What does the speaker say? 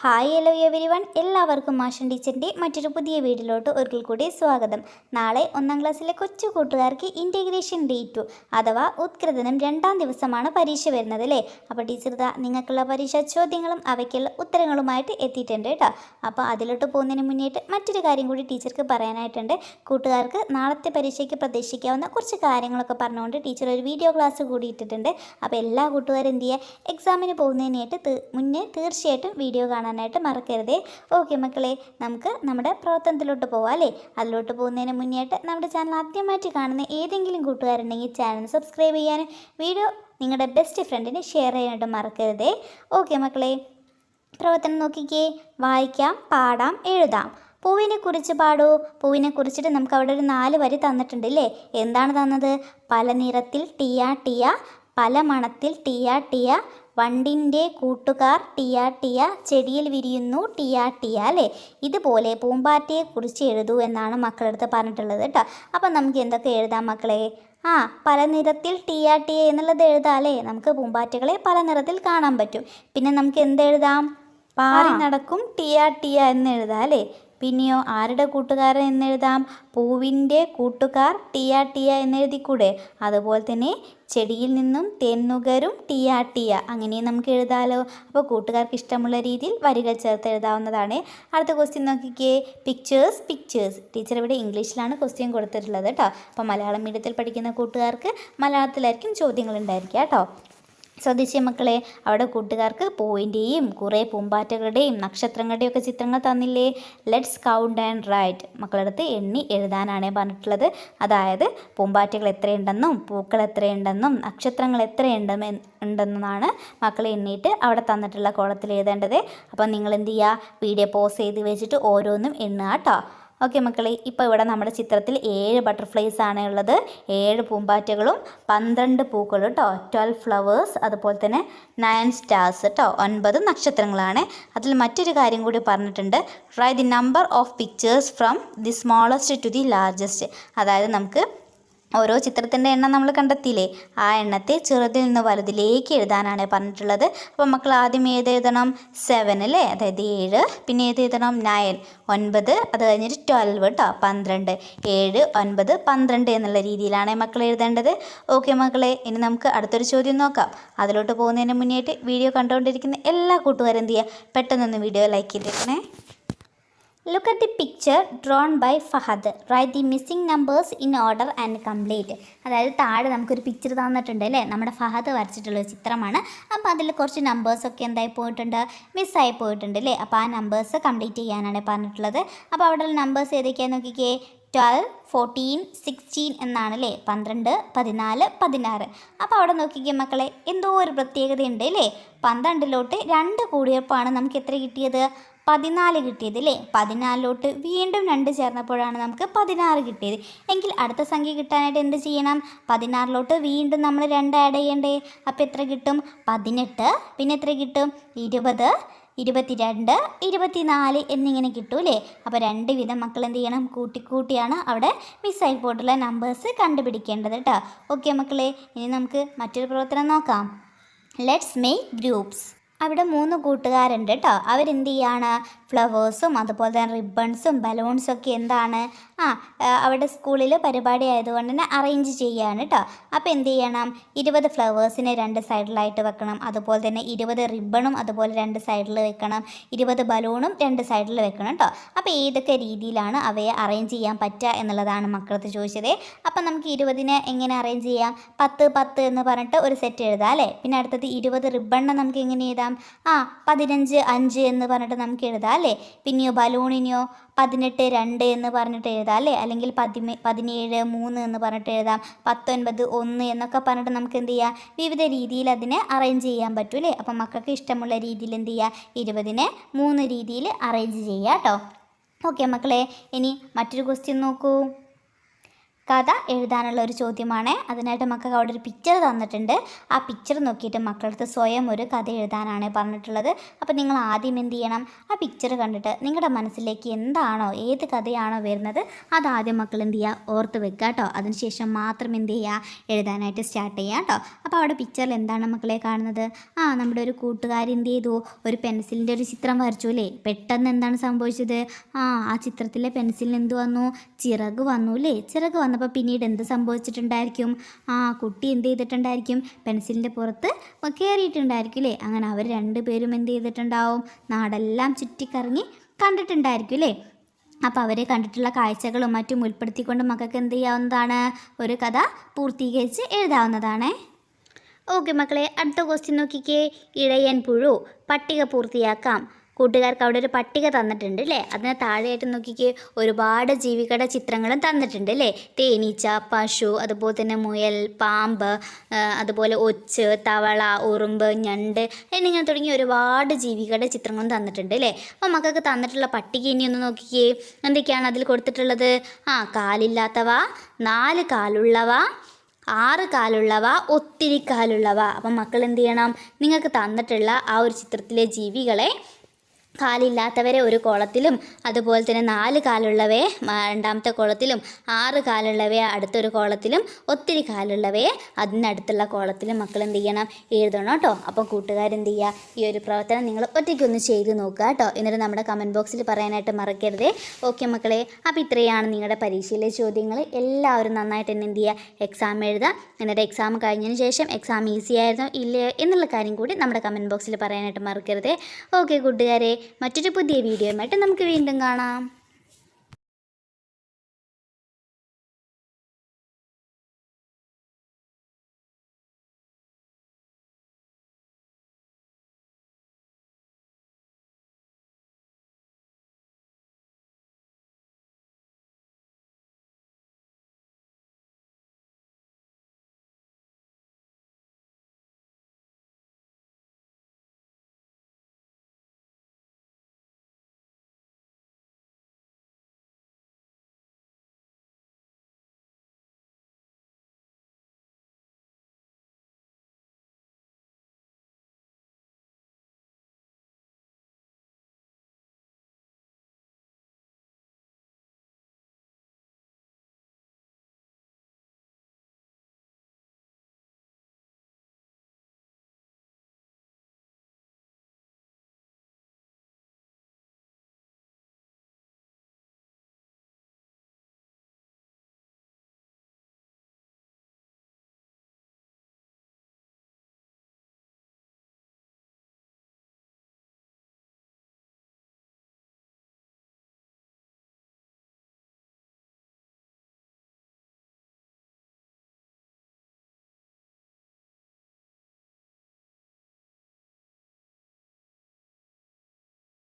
Hi hello every one, എല്ലാവർക്കും മാഷൻ ടീച്ചറിൻ്റെ മറ്റൊരു പുതിയ വീഡിയോയിലോട്ട് ഒരിക്കൽ കൂടി സ്വാഗതം. നാളെ 1ാം ക്ലാസ്സിലെ കൊച്ചു കൂട്ടുകാർക്ക് ഇൻറ്റഗ്രേഷൻ ഡേ 2 അഥവാ ഉത്കൃതനം 2ാം ദിവസമാണ് പരീക്ഷ വരുന്നത് അല്ലേ. അപ്പോൾ ടീച്ചർ നിങ്ങൾക്കുള്ള പരീക്ഷാ ചോദ്യങ്ങളും അവയ്ക്കുള്ള ഉത്തരങ്ങളുമായിട്ട് എത്തിയിട്ടുണ്ട് കേട്ടോ. അപ്പോൾ അതിലോട്ട് പോകുന്നതിന് മുന്നേറ്റ് മറ്റൊരു കാര്യം കൂടി ടീച്ചർക്ക് പറയാനായിട്ടുണ്ട്. കൂട്ടുകാർക്ക് നാളത്തെ പരീക്ഷയ്ക്ക് പ്രതീക്ഷിക്കാവുന്ന കുറച്ച് കാര്യങ്ങളൊക്കെ പറഞ്ഞുകൊണ്ട് ടീച്ചർ ഒരു വീഡിയോ ക്ലാസ് കൂടി ഇട്ടിട്ടുണ്ട്. അപ്പോൾ എല്ലാ കൂട്ടുകാരും എന്ത് ചെയ്യുക, എക്സാമിന് പോകുന്നതിനായിട്ട് മുന്നേ തീർച്ചയായിട്ടും വീഡിയോ കാണാനായിട്ട് മറക്കരുതേ. ഓക്കെ മക്കളെ, നമുക്ക് നമ്മുടെ പ്രവർത്തനത്തിലോട്ട് പോവാം അല്ലേ. അതിലോട്ട് പോകുന്നതിന് മുന്നേയായിട്ട് നമ്മുടെ ചാനൽ ആദ്യമായിട്ട് കാണുന്ന ഏതെങ്കിലും കൂട്ടുകാരുണ്ടെങ്കിൽ ചാനൽ സബ്സ്ക്രൈബ് ചെയ്യാനും വീഡിയോ നിങ്ങളുടെ ബെസ്റ്റ് ഫ്രണ്ടിന് ഷെയർ ചെയ്യാനായിട്ട് മറക്കരുതേ. ഓക്കെ മക്കളെ, പ്രവർത്തനം നോക്കിക്കേ. വായിക്കാം, പാടാം, എഴുതാം. പൂവിനെ കുറിച്ച് പാടൂ. പൂവിനെ കുറിച്ചിട്ട് നമുക്ക് അവിടെ ഒരു 4 വരി തന്നിട്ടുണ്ട് അല്ലേ. എന്താണ് തന്നത്? പല നിറത്തിൽ ടിയ ടിയ, പല മണത്തിൽ ടിയ ടിയ, വണ്ടിൻ്റെ കൂട്ടുകാർ ടിയ ടിയ, ചെടിയിൽ വിരിയുന്നു ടിയ ടിയ അല്ലേ. ഇതുപോലെ പൂമ്പാറ്റയെക്കുറിച്ച് എഴുതൂ എന്നാണ് മക്കളടുത്ത് പറഞ്ഞിട്ടുള്ളത് കേട്ടോ. അപ്പം നമുക്ക് എന്തൊക്കെ എഴുതാം മക്കളെ? പല നിറത്തിൽ ടിയ ടിയ എന്നുള്ളത് എഴുതാം അല്ലേ. നമുക്ക് പൂമ്പാറ്റകളെ പല നിറത്തിൽ കാണാൻ പറ്റും. പിന്നെ നമുക്ക് എന്തെഴുതാം? പാറി നടക്കും ടിയ ടിയ എന്ന് എഴുതാം അല്ലേ. പിന്നെയോ ആരുടെ കൂട്ടുകാരൻ എന്നെഴുതാം? പൂവിൻ്റെ കൂട്ടുകാർ ടിയ ടിയ എന്നെഴുതിക്കൂടെ. അതുപോലെ തന്നെ ചെടിയിൽ നിന്നും തേന്നുകരും ടിയ ടിയ, അങ്ങനെ നമുക്ക് എഴുതാമല്ലോ. അപ്പോൾ കൂട്ടുകാർക്ക് ഇഷ്ടമുള്ള രീതിയിൽ വരികൾ ചേർത്ത് എഴുതാവുന്നതാണ്. അടുത്ത ക്വസ്റ്റ്യൻ നോക്കിക്കേ. Pictures pictures. ടീച്ചർ ഇവിടെ ഇംഗ്ലീഷിലാണ് ക്വസ്റ്റ്യൻ കൊടുത്തിട്ടുള്ളത് കേട്ടോ. അപ്പോൾ മലയാളം മീഡിയത്തിൽ പഠിക്കുന്ന കൂട്ടുകാർക്ക് മലയാളത്തിലായിരിക്കും ചോദ്യങ്ങൾ ഉണ്ടായിരിക്കുക കേട്ടോ. ശ്രദ്ധിച്ചേ മക്കളെ, അവിടെ കൂട്ടുകാർക്ക് പൂവിൻ്റെയും കുറേ പൂമ്പാറ്റകളുടെയും നക്ഷത്രങ്ങളുടെയും ഒക്കെ ചിത്രങ്ങൾ തന്നില്ലേ. Let's count and write. മക്കളടുത്ത് എണ്ണി എഴുതാനാണ് പറഞ്ഞിട്ടുള്ളത്. അതായത് പൂമ്പാറ്റകൾ എത്രയുണ്ടെന്നും പൂക്കൾ എത്രയുണ്ടെന്നും നക്ഷത്രങ്ങൾ എത്രയുണ്ടെന്നാണ് മക്കൾ എണ്ണിയിട്ട് അവിടെ തന്നിട്ടുള്ള കോളത്തിൽ എഴുതേണ്ടത്. അപ്പം നിങ്ങൾ എന്ത് ചെയ്യുക, വീഡിയോ പോസ് ചെയ്ത് വെച്ചിട്ട് ഓരോന്നും എണ്ണുക കേട്ടോ. ഓക്കെ മക്കളെ, ഇപ്പോൾ ഇവിടെ നമ്മുടെ ചിത്രത്തിൽ 7 ബട്ടർഫ്ലൈസ് ആണ് ഉള്ളത്. 7 പൂമ്പാറ്റകളും 12 പൂക്കളും കേട്ടോ. 12 ഫ്ലവേഴ്സ്. അതുപോലെ തന്നെ 9 സ്റ്റാർസ് കേട്ടോ. 9 നക്ഷത്രങ്ങളാണ്. അതിൽ മറ്റൊരു കാര്യം കൂടി പറഞ്ഞിട്ടുണ്ട്. Write the number of pictures from the smallest to the largest. അതായത് നമുക്ക് ഓരോ ചിത്രത്തിൻ്റെ എണ്ണം നമ്മൾ കണ്ടെത്തിയില്ലേ, ആ എണ്ണത്തെ ചെറുതിൽ നിന്ന് വലുതിലേക്ക് എഴുതാനാണ് പറഞ്ഞിട്ടുള്ളത്. അപ്പോൾ മക്കൾ ആദ്യം ഏതെഴുതണം? 7 അല്ലേ, അതായത് 7. പിന്നെ ഏതെഴുതണം? 9, 9. അത് കഴിഞ്ഞിട്ട് 12 കേട്ടോ, 12. 7, 9, 12 എന്നുള്ള രീതിയിലാണ് മക്കൾ എഴുതേണ്ടത്. ഓക്കെ മക്കളെ, ഇനി നമുക്ക് അടുത്തൊരു ചോദ്യം നോക്കാം. അതിലോട്ട് പോകുന്നതിന് മുന്നേറ്റ് വീഡിയോ കണ്ടുകൊണ്ടിരിക്കുന്ന എല്ലാ കൂട്ടുകാരും എന്ത് ചെയ്യുക, പെട്ടെന്നൊന്ന് വീഡിയോ ലൈക്ക് ചെയ്തേക്കണേ. Look at the picture drawn by Fahad. Write the missing numbers in order and complete. അതായത് താഴെ നമുക്കൊരു പിക്ചർ തന്നിട്ടുണ്ട് അല്ലേ. നമ്മുടെ ഫഹദ് വരച്ചിട്ടുള്ളൊരു ചിത്രമാണ്. അപ്പോൾ അതിൽ കുറച്ച് നമ്പേഴ്സൊക്കെ എന്തായി പോയിട്ടുണ്ട്, മിസ്സായി പോയിട്ടുണ്ട് അല്ലേ. അപ്പോൾ ആ നമ്പേഴ്സ് കംപ്ലീറ്റ് ചെയ്യാനാണ് പറഞ്ഞിട്ടുള്ളത്. അപ്പോൾ അവിടെ നമ്പേഴ്സ് ഏതൊക്കെയാണെന്ന് നോക്കിക്കേ. 12, 14, 16 എന്നാണ് അല്ലേ. 12, 14, 16. അപ്പോൾ അവിടെ നോക്കിക്കേ മക്കളെ, എന്തോ ഒരു പ്രത്യേകതയുണ്ട് അല്ലേ. 12ലോട്ട് 2 കൂടിയപ്പോഴാണ് നമുക്ക് എത്ര കിട്ടിയത്? 14 കിട്ടിയത് അല്ലേ. 14ലോട്ട് വീണ്ടും 2 ചേർന്നപ്പോഴാണ് നമുക്ക് 16 കിട്ടിയത്. എങ്കിൽ അടുത്ത സംഖ്യ കിട്ടാനായിട്ട് എന്ത് ചെയ്യണം? 16ലോട്ട് വീണ്ടും നമ്മൾ 2 ആഡ് ചെയ്യണ്ടേ. അപ്പോൾ എത്ര കിട്ടും? 18. പിന്നെ എത്ര കിട്ടും? 20, 22, 24 എന്നിങ്ങനെ കിട്ടും അല്ലേ. അപ്പോൾ 2 വിധം മക്കൾ എന്ത് ചെയ്യണം? കൂട്ടിയാണ് അവിടെ മിസ്സായി പോയിട്ടുള്ള നമ്പേഴ്സ് കണ്ടുപിടിക്കേണ്ടത് കേട്ടോ. ഓക്കെ മക്കളെ, ഇനി നമുക്ക് മറ്റൊരു പ്രവർത്തനം നോക്കാം. Let's make groups. അവിടെ 3 കൂട്ടുകാരുണ്ട് കേട്ടോ. അവരെന്ത് ചെയ്യാണ്? ഫ്ലവേഴ്സും അതുപോലെ തന്നെ റിബൺസും ബലൂൺസും ഒക്കെ എന്താണ് അവിടെ സ്കൂളിൽ പരിപാടി ആയതുകൊണ്ട് തന്നെ അറേഞ്ച് ചെയ്യുകയാണ് കേട്ടോ. അപ്പോൾ എന്ത് ചെയ്യണം? 20 ഫ്ലവേഴ്സിനെ 2 സൈഡിലായിട്ട് വെക്കണം. അതുപോലെ തന്നെ 20 റിബണും അതുപോലെ 2 സൈഡിൽ വെക്കണം. 20 ബലൂണും 2 സൈഡിൽ വെക്കണം കേട്ടോ. അപ്പോൾ ഏതൊക്കെ രീതിയിലാണ് അവയെ അറേഞ്ച് ചെയ്യാൻ പറ്റുക എന്നുള്ളതാണ് മക്കളത്ത് ചോദിച്ചത്. അപ്പം നമുക്ക് 20നെ എങ്ങനെ അറേഞ്ച് ചെയ്യാം? 10, 10 എന്ന് പറഞ്ഞിട്ട് ഒരു സെറ്റ് എഴുതാം അല്ലേ. പിന്നെ അടുത്തത് 20 റിബണിനെ നമുക്ക് എങ്ങനെ എഴുതാം? 15, 5 എന്ന് പറഞ്ഞിട്ട് നമുക്ക് എഴുതാം അല്ലേ. പിന്നെയോ ബലൂണിനെയോ 18, 2 എന്ന് പറഞ്ഞിട്ട് എഴുതാം അല്ലേ. അല്ലെങ്കിൽ 17, 3 എന്ന് പറഞ്ഞിട്ട് എഴുതാം. 19, 1 എന്നൊക്കെ പറഞ്ഞിട്ട് നമുക്ക് എന്ത് ചെയ്യാം? വിവിധ രീതിയിൽ അതിനെ അറേഞ്ച് ചെയ്യാൻ പറ്റും അല്ലേ. അപ്പം മക്കൾക്ക് ഇഷ്ടമുള്ള രീതിയിൽ എന്ത് ചെയ്യുക? 20നെ 3 രീതിയിൽ അറേഞ്ച് ചെയ്യുക കേട്ടോ. ഓക്കെ മക്കളെ, ഇനി മറ്റൊരു ക്വസ്റ്റ്യൻ നോക്കൂ. കഥ എഴുതാനുള്ള ഒരു ചോദ്യമാണ്. അതിനായിട്ട് മക്കൾക്ക് അവിടെ ഒരു പിക്ചർ തന്നിട്ടുണ്ട്. ആ പിക്ചർ നോക്കിയിട്ട് മക്കളടുത്ത് സ്വയം ഒരു കഥ എഴുതാനാണ് പറഞ്ഞിട്ടുള്ളത്. അപ്പോൾ നിങ്ങൾ ആദ്യം എന്ത് ചെയ്യണം, ആ പിക്ചർ കണ്ടിട്ട് നിങ്ങളുടെ മനസ്സിലേക്ക് എന്താണോ, ഏത് കഥയാണോ വരുന്നത് അതാദ്യം മക്കൾ എന്ത് ചെയ്യുക, ഓർത്ത് വെക്കുക കേട്ടോ. അതിനുശേഷം മാത്രം എന്ത് ചെയ്യുക, എഴുതാനായിട്ട് സ്റ്റാർട്ട് ചെയ്യുക കേട്ടോ. അപ്പോൾ അവിടെ പിക്ചറിൽ എന്താണ് മക്കളെ കാണുന്നത്? നമ്മുടെ ഒരു കൂട്ടുകാരി എന്ത് ചെയ്തു, ഒരു പെൻസിലിൻ്റെ ഒരു ചിത്രം വരച്ചു അല്ലേ. പെട്ടെന്ന് എന്താണ് സംഭവിച്ചത്? ആ ചിത്രത്തിലെ പെൻസിലിന് എന്ത് വന്നു, ചിറക് വന്നു അല്ലേ. ചിറക് വന്നപ്പോൾ പിന്നീട് എന്ത് സംഭവിച്ചിട്ടുണ്ടായിരിക്കും? കുട്ടി എന്ത് ചെയ്തിട്ടുണ്ടായിരിക്കും, പെൻസിലിൻ്റെ പുറത്ത് കയറിയിട്ടുണ്ടായിരിക്കും അല്ലേ. അങ്ങനെ അവർ രണ്ടുപേരും എന്ത് ചെയ്തിട്ടുണ്ടാവും, നാടെല്ലാം ചുറ്റിക്കറങ്ങി കണ്ടിട്ടുണ്ടായിരിക്കും അല്ലേ. അപ്പോൾ അവരെ കണ്ടിട്ടുള്ള കാഴ്ചകളും മറ്റും ഉൾപ്പെടുത്തിക്കൊണ്ട് മക്കൾക്ക് എന്ത് ചെയ്യാവുന്നതാണ്, ഒരു കഥ പൂർത്തീകരിച്ച് എഴുതാവുന്നതാണ്. ഓക്കെ മക്കളെ, അടുത്ത ക്വസ്റ്റ്യൻ നോക്കിക്കേ. ഇടയൻ പുഴു പട്ടിക പൂർത്തിയാക്കാം. കൂട്ടുകാർക്ക് അവിടെ ഒരു പട്ടിക തന്നിട്ടുണ്ട് അല്ലേ. അതിന് താഴെയായിട്ട് നോക്കിക്കേ, ഒരുപാട് ജീവികളുടെ ചിത്രങ്ങളും തന്നിട്ടുണ്ട് അല്ലേ. തേനീച്ച, പശു, അതുപോലെ തന്നെ മുയൽ, പാമ്പ്, അതുപോലെ ഒച്ച്, തവള, ഉറുമ്പ്, ഞണ്ട് എന്നിങ്ങനെ തുടങ്ങി ഒരുപാട് ജീവികളുടെ ചിത്രങ്ങളും തന്നിട്ടുണ്ട് അല്ലേ. അപ്പോൾ മക്കൾക്ക് തന്നിട്ടുള്ള പട്ടിക ഇനി ഒന്ന് നോക്കിക്കേ. എന്തൊക്കെയാണ് അതിൽ കൊടുത്തിട്ടുള്ളത്? കാലില്ലാത്തവ, 4 കാലുള്ളവ, 6 കാലുള്ളവ, ഒത്തിരി കാലുള്ളവ. അപ്പം മക്കൾ എന്ത് ചെയ്യണം, നിങ്ങൾക്ക് തന്നിട്ടുള്ള ആ ഒരു ചിത്രത്തിലെ ജീവികളെ കാലില്ലാത്തവരെ ഒരു കോളത്തിലും, അതുപോലെ തന്നെ 4 കാലുള്ളവയെ രണ്ടാമത്തെ കോളത്തിലും, 6 കാലുള്ളവയെ അടുത്തൊരു കോളത്തിലും, ഒത്തിരി കാലുള്ളവയെ അതിനടുത്തുള്ള കോളത്തിലും മക്കൾ എന്ത് ചെയ്യണം, എഴുതണം കേട്ടോ. അപ്പോൾ കൂട്ടുകാരെന്ത് ചെയ്യുക, ഈ ഒരു പ്രവർത്തനം നിങ്ങൾ ഒറ്റയ്ക്കൊന്ന് ചെയ്ത് നോക്കുക കേട്ടോ. എന്നിട്ട് നമ്മുടെ കമൻറ്റ് ബോക്സിൽ പറയാനായിട്ട് മറക്കരുതേ. ഓക്കെ മക്കളെ, അപ്പോൾ ഇത്രയാണ് നിങ്ങളുടെ പരീക്ഷയിലെ ചോദ്യങ്ങൾ. എല്ലാവരും നന്നായിട്ട് തന്നെ എന്ത് ചെയ്യുക, എക്സാം എഴുതുക. എന്നിട്ട് എക്സാം കഴിഞ്ഞതിന് ശേഷം എക്സാം ഈസി ആയിരുന്നോ ഇല്ലേ എന്നുള്ള കാര്യം കൂടി നമ്മുടെ കമൻറ്റ് ബോക്സിൽ പറയാനായിട്ട് മറക്കരുതേ. ഓക്കെ കൂട്ടുകാരെ, മറ്റൊരു പുതിയ വീഡിയോയുമായിട്ട് നമുക്ക് വീണ്ടും കാണാം.